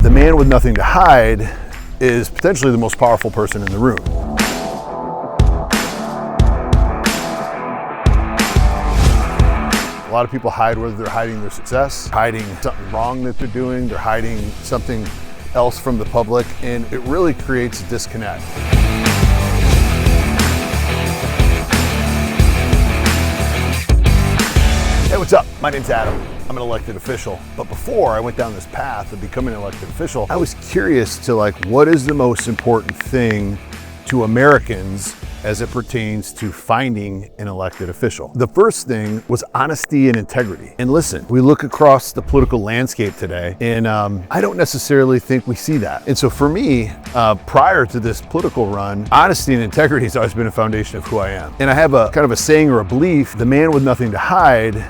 The man with nothing to hide is potentially the most powerful person in the room. A lot of people hide whether they're hiding their success, hiding something wrong that they're doing, they're hiding something else from the public, and it really creates a disconnect. Hey, what's up? My name's Adam. I'm an elected official. But before I went down this path of becoming an elected official, I was curious to what is the most important thing to Americans as it pertains to finding an elected official. The first thing was honesty and integrity. And listen, we look across the political landscape today, and I don't necessarily think we see that. And so for me, prior to this political run, honesty and integrity has always been a foundation of who I am. And I have a kind of a saying or a belief: the man with nothing to hide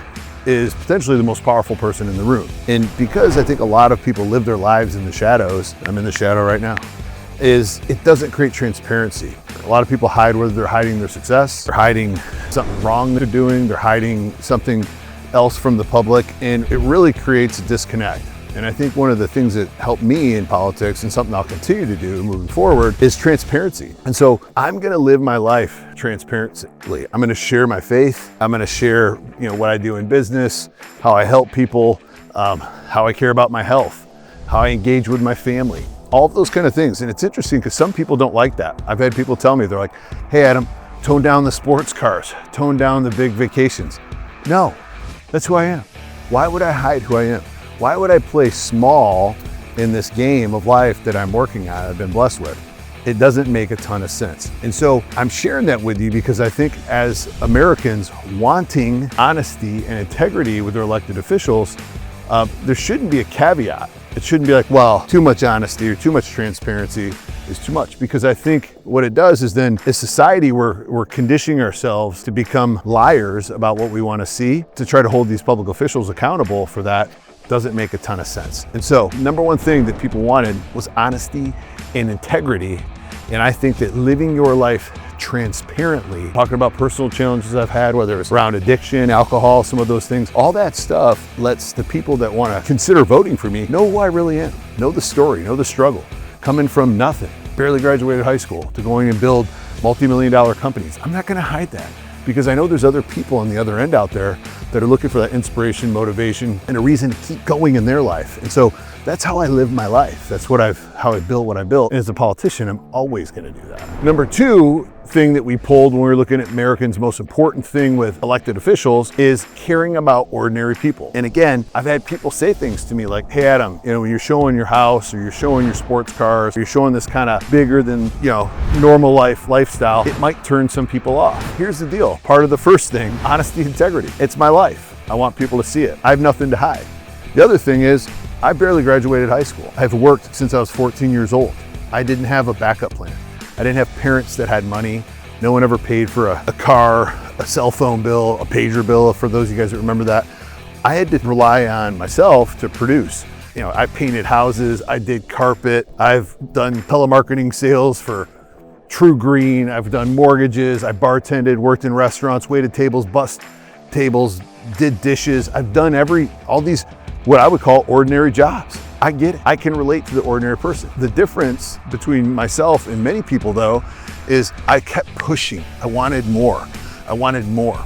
is potentially the most powerful person in the room. And because I think a lot of people live their lives in the shadows, I'm in the shadow right now, it doesn't create transparency. A lot of people hide whether they're hiding their success, they're hiding something wrong they're doing, they're hiding something else from the public, and it really creates a disconnect. And I think one of the things that helped me in politics, and something I'll continue to do moving forward, is transparency. And so I'm gonna live my life transparently. I'm gonna share my faith. I'm gonna share what I do in business, how I help people, how I care about my health, how I engage with my family, all of those kind of things. And it's interesting because some people don't like that. I've had people tell me, they're like, hey Adam, tone down the sports cars, tone down the big vacations. No, that's who I am. Why would I hide who I am? Why would I play small in this game of life that I'm working on, I've been blessed with? It doesn't make a ton of sense. And so I'm sharing that with you because I think as Americans wanting honesty and integrity with their elected officials, there shouldn't be a caveat. It shouldn't be like, well, too much honesty or too much transparency is too much. Because I think what it does is then, as society, we're conditioning ourselves to become liars about what we want to see. To try to hold these public officials accountable for that doesn't make a ton of sense. And so, number one thing that people wanted was honesty and integrity. And I think that living your life transparently, talking about personal challenges I've had, whether it's around addiction, alcohol, some of those things, all that stuff lets the people that want to consider voting for me know who I really am, know the story, know the struggle, coming from nothing, barely graduated high school, to going and build multi-million-dollar companies. I'm not going to hide that, because I know there's other people on the other end out there that are looking for that inspiration, motivation, and a reason to keep going in their life. And so that's how I live my life. That's how I built what I built. And as a politician, I'm always going to do that. Number two thing that we pulled when we were looking at Americans' most important thing with elected officials is caring about ordinary people. And again, I've had people say things to me like, hey Adam, when you're showing your house, or you're showing your sports cars, or you're showing this kind of bigger than normal lifestyle, it might turn some people off. Here's the deal. Part of the first thing, honesty, integrity. It's my life. I want people to see it. I have nothing to hide. The other thing is, I barely graduated high school. I've worked since I was 14 years old. I didn't have a backup plan. I didn't have parents that had money. No one ever paid for a car, a cell phone bill, a pager bill, for those of you guys that remember that. I had to rely on myself to produce. I painted houses, I did carpet, I've done telemarketing sales for True Green, I've done mortgages, I bartended, worked in restaurants, waited tables, bussed tables, did dishes. I've done all these what I would call ordinary jobs. I get it. I can relate to the ordinary person. The difference between myself and many people, though, is I kept pushing. I wanted more.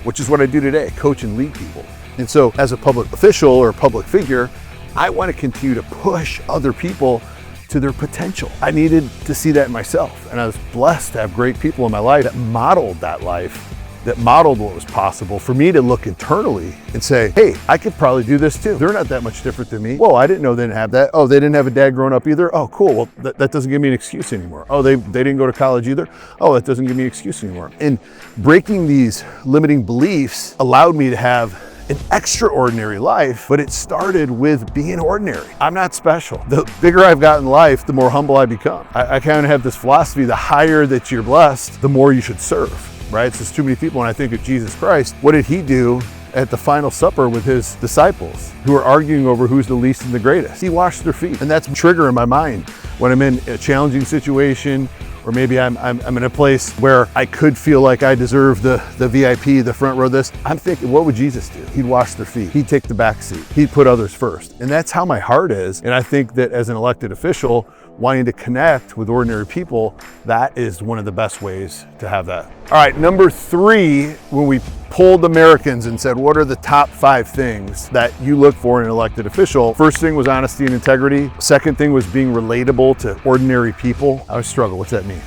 Which is what I do today, coach and lead people. And so as a public official or a public figure, I want to continue to push other people to their potential. I needed to see that in myself. And I was blessed to have great people in my life that modeled that life, that modeled what was possible for me to look internally and say, hey, I could probably do this too. They're not that much different than me. Whoa, I didn't know they didn't have that. Oh, they didn't have a dad growing up either. Oh, cool. Well, that doesn't give me an excuse anymore. Oh, they didn't go to college either. Oh, that doesn't give me an excuse anymore. And breaking these limiting beliefs allowed me to have an extraordinary life, but it started with being ordinary. I'm not special. The bigger I've gotten in life, the more humble I become. I kind of have this philosophy: the higher that you're blessed, the more you should serve. Right? It's just too many people. When I think of Jesus Christ, what did he do at the final supper with his disciples who are arguing over who's the least and the greatest? He washed their feet. And that's a trigger in my mind when I'm in a challenging situation or maybe I'm in a place where I could feel like I deserve the VIP, the front row this. I'm thinking, what would Jesus do? He'd wash their feet. He'd take the back seat. He'd put others first. And that's how my heart is. And I think that as an elected official, wanting to connect with ordinary people, that is one of the best ways to have that. All right, number 3, when we polled Americans and said, what are the top 5 things that you look for in an elected official? First thing was honesty and integrity. Second thing was being relatable to ordinary people. I always struggle, what's that mean?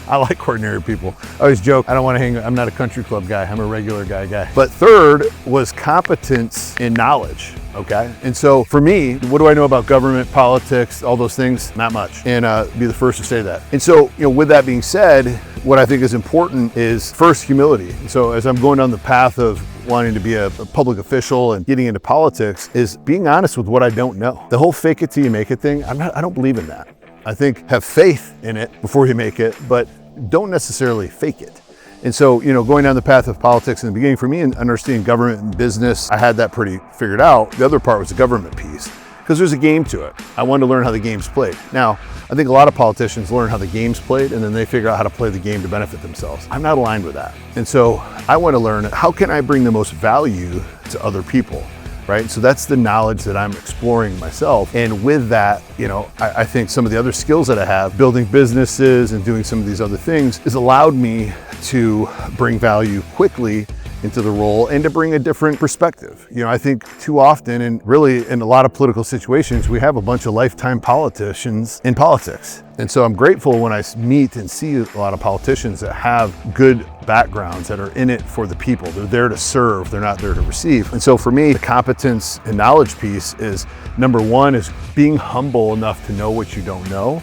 I like ordinary people. I always joke, I don't want to hang, I'm not a country club guy, I'm a regular guy. But third was competence in knowledge, okay? And so for me, what do I know about government, politics, all those things? Not much, and be the first to say that. And so, with that being said, what I think is important is first humility. So as I'm going down the path of wanting to be a public official and getting into politics, is being honest with what I don't know. The whole fake it till you make it thing, I don't believe in that. I think have faith in it before you make it, but don't necessarily fake it. And so, going down the path of politics in the beginning, for me, and understanding government and business, I had that pretty figured out. The other part was the government piece, because there's a game to it. I wanted to learn how the game's played. Now, I think a lot of politicians learn how the game's played, and then they figure out how to play the game to benefit themselves. I'm not aligned with that. And so I want to learn, how can I bring the most value to other people? Right? So that's the knowledge that I'm exploring myself. And with that, I think some of the other skills that I have, building businesses and doing some of these other things, has allowed me to bring value quickly into the role and to bring a different perspective. I think too often, and really in a lot of political situations, we have a bunch of lifetime politicians in politics. And so I'm grateful when I meet and see a lot of politicians that have good backgrounds, that are in it for the people. They're there to serve, they're not there to receive. And so for me, the competence and knowledge piece is, number 1 is being humble enough to know what you don't know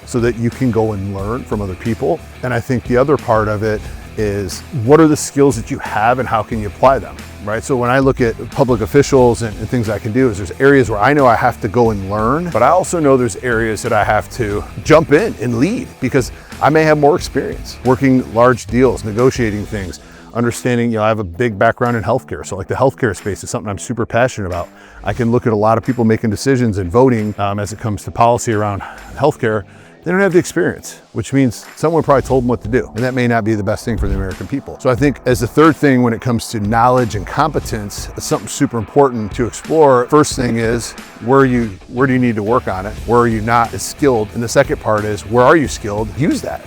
so that you can go and learn from other people. And I think the other part of it is, what are the skills that you have and how can you apply them, right? So when I look at public officials and things I can do, is there's areas where I know I have to go and learn, but I also know there's areas that I have to jump in and lead, because I may have more experience working large deals, negotiating things, understanding, I have a big background in healthcare. So like the healthcare space is something I'm super passionate about. I can look at a lot of people making decisions and voting as it comes to policy around healthcare. They don't have the experience, which means someone probably told them what to do. And that may not be the best thing for the American people. So I think as the third thing, when it comes to knowledge and competence, it's something super important to explore. First thing is, where do you need to work on it? Where are you not as skilled? And the second part is, where are you skilled? Use that.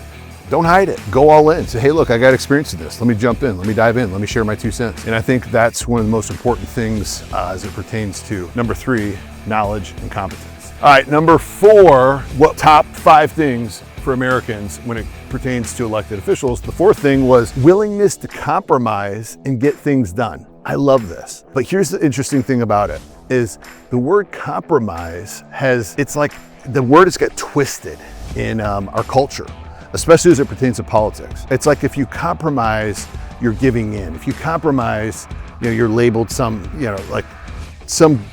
Don't hide it. Go all in. Say, hey, look, I got experience in this. Let me jump in. Let me dive in. Let me share my 2 cents. And I think that's one of the most important things as it pertains to number 3, knowledge and competence. All right, number 4, what top 5 things for Americans when it pertains to elected officials. The 4th thing was willingness to compromise and get things done. I love this. But here's the interesting thing about it, is the word compromise it's like the word has got twisted in our culture, especially as it pertains to politics. It's like if you compromise, you're giving in. If you compromise, you're labeled some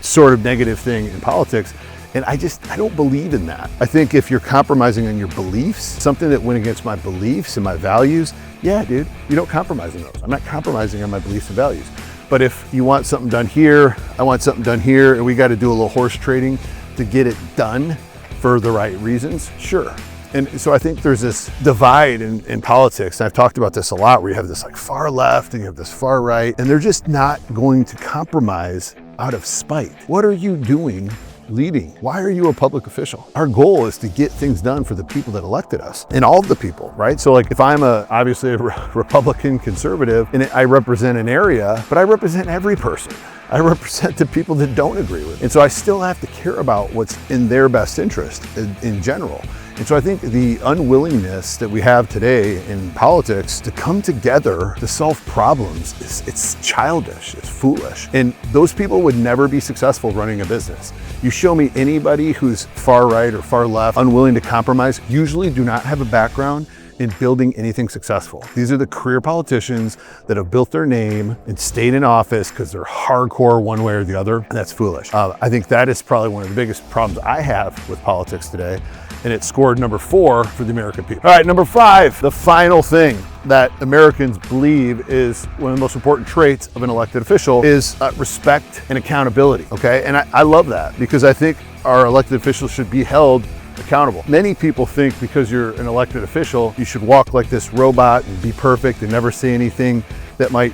sort of negative thing in politics. And I don't believe in that. I think if you're compromising on your beliefs, something that went against my beliefs and my values, yeah, dude, you don't compromise on those. I'm not compromising on my beliefs and values. But if you want something done here, I want something done here, and we got to do a little horse trading to get it done for the right reasons, sure. And so I think there's this divide in politics, and I've talked about this a lot, where you have this like far left and you have this far right, and they're just not going to compromise out of spite. What are you doing leading? Why are you a public official? Our goal is to get things done for the people that elected us, and all of the people, right? So like if I'm obviously a Republican conservative and I represent an area, but I represent every person. I represent the people that don't agree with it. And so I still have to care about what's in their best interest in general. And so I think the unwillingness that we have today in politics to come together to solve problems it's childish, it's foolish. And those people would never be successful running a business. You show me anybody who's far right or far left, unwilling to compromise, usually do not have a background in building anything successful. These are the career politicians that have built their name and stayed in office because they're hardcore one way or the other, and that's foolish. I think that is probably one of the biggest problems I have with politics today, and it scored number 4 for the American people. All right, number 5, the final thing that Americans believe is one of the most important traits of an elected official is respect and accountability, okay? And I love that, because I think our elected officials should be held accountable. Many people think because you're an elected official, you should walk like this robot and be perfect and never say anything that might,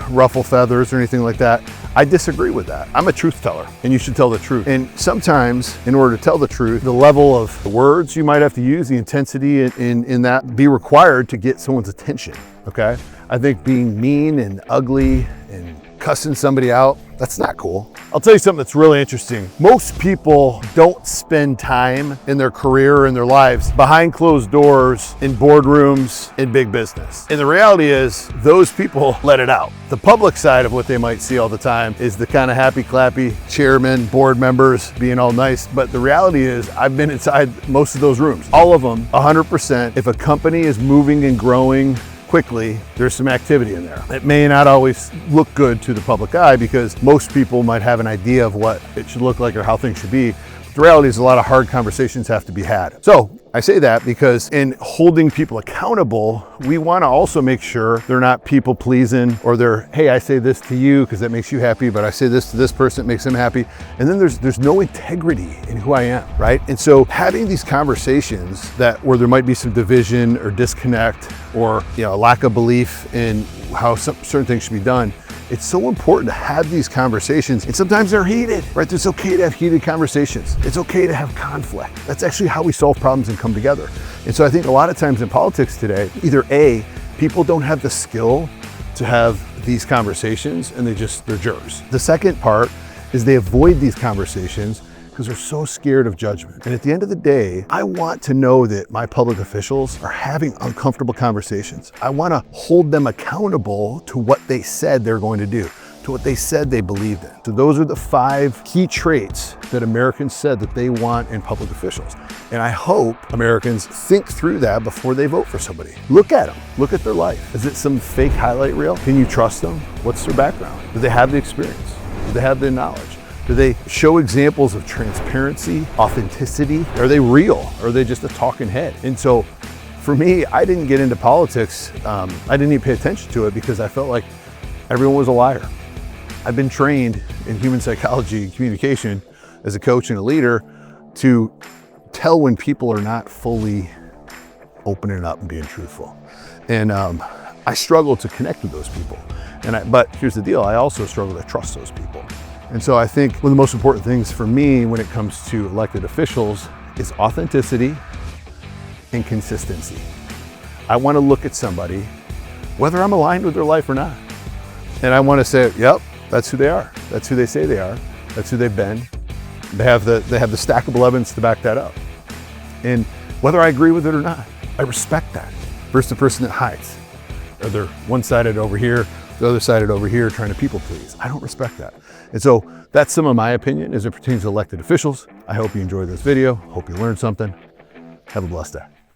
ruffle feathers or anything like that. I disagree with that. I'm a truth teller, and you should tell the truth. And sometimes, in order to tell the truth, the level of the words you might have to use, the intensity in that, be required to get someone's attention, okay? I think being mean and ugly and cussing somebody out, that's not cool. I'll tell you something that's really interesting. Most people don't spend time in their career or in their lives behind closed doors, in boardrooms, in big business. And the reality is those people let it out. The public side of what they might see all the time is the kind of happy clappy chairman, board members being all nice. But the reality is I've been inside most of those rooms, all of them, 100%. If a company is moving and growing quickly, there's some activity in there. It may not always look good to the public eye because most people might have an idea of what it should look like or how things should be. The reality is a lot of hard conversations have to be had. So I say that because in holding people accountable, we want to also make sure they're not people pleasing or they're, hey, I say this to you because that makes you happy, but I say this to this person, it makes them happy. And then there's no integrity in who I am, right? And so having these conversations where there might be some division or disconnect or a lack of belief in how certain things should be done, it's so important to have these conversations, and sometimes they're heated, right? It's okay to have heated conversations. It's okay to have conflict. That's actually how we solve problems and come together. And so I think a lot of times in politics today, either A, people don't have the skill to have these conversations and they're jerks. The second part is they avoid these conversations because they're so scared of judgment. And at the end of the day, I want to know that my public officials are having uncomfortable conversations. I want to hold them accountable to what they said they're going to do, to what they said they believed in. So those are the 5 key traits that Americans said that they want in public officials. And I hope Americans think through that before they vote for somebody. Look at them, look at their life. Is it some fake highlight reel? Can you trust them? What's their background? Do they have the experience? Do they have the knowledge? Do they show examples of transparency, authenticity? Are they real? Or are they just a talking head? And so for me, I didn't get into politics. I didn't even pay attention to it because I felt like everyone was a liar. I've been trained in human psychology and communication as a coach and a leader to tell when people are not fully opening up and being truthful. And I struggle to connect with those people. But here's the deal, I also struggle to trust those people. And so I think one of the most important things for me when it comes to elected officials is authenticity and consistency. I want to look at somebody, whether I'm aligned with their life or not. And I want to say, yep, that's who they are. That's who they say they are. That's who they've been. They have the stackable evidence to back that up. And whether I agree with it or not, I respect that. Versus the person that hides. Or they're one-sided over here, the other sided over here trying to people please. I don't respect that. And so that's some of my opinion as it pertains to elected officials. I hope you enjoyed this video. Hope you learned something. Have a blessed day.